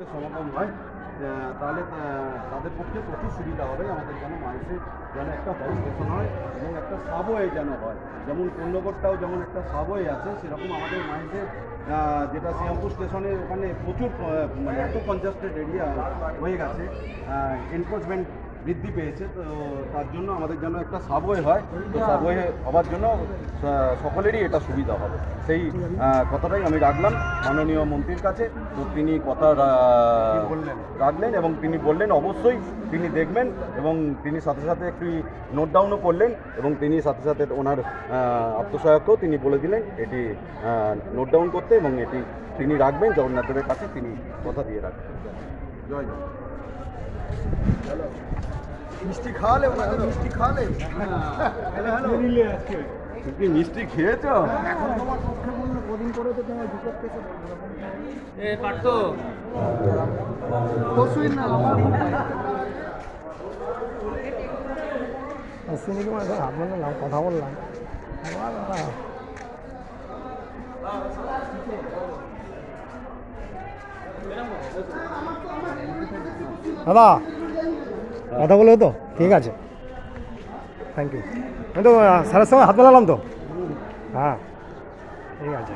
ভক্তের সমাগম হয় তাহলে তাদের পক্ষে প্রচুর সুবিধা হবে। আমাদের যেন মাইসে যেন একটা বড় স্টেশন হয় এবং একটা সাবওয়ে যেন হয়, যেমন পূর্ণগড়টাও যেমন একটা সাবওয়ে আছে, সেরকম আমাদের মাইসে যেটা শ্রীরামপুর স্টেশনের ওখানে প্রচুর মানে এত কনজাস্টেড এরিয়া হয়ে গেছে, এনক্রোচমেন্ট বৃদ্ধি পেয়েছে। তো তার জন্য আমাদের যেন একটা সাবওয়ে হয়, তো সাবওয়ে হওয়ার জন্য সকলেরই এটা সুবিধা হবে, সেই কথাটাই আমি রাখলাম মাননীয় মন্ত্রীর কাছে। তো তিনি কথা রাখলেন এবং তিনি বললেন অবশ্যই তিনি দেখবেন, এবং তিনি সাথে সাথে একটি নোট ডাউনও করলেন, এবং তিনি সাথে সাথে ওনার আত্মসহায়ককেও তিনি বলে দিলেন এটি নোট ডাউন করতে, এবং এটি তিনি রাখবেন জগন্নাথদেবের কাছে, তিনি কথা দিয়ে রাখবেন। জয় জয়। মিষ্টি খাওয়ালে ওনাকে, মিষ্টি খাওয়ালে তুমি মিষ্টি খেয়েছ? এখন তোমার পক্ষে বললো কদিন করে তো তোমার বিপক্ষে পারতো পরশুই না সিনিকে মানে হাত বানালাম, কথা বললাম দাদা, কথা বলে তো ঠিক আছে, থ্যাংক ইউ। আমি তো স্যারের সঙ্গে হাত মেলালাম তো, হ্যাঁ ঠিক আছে।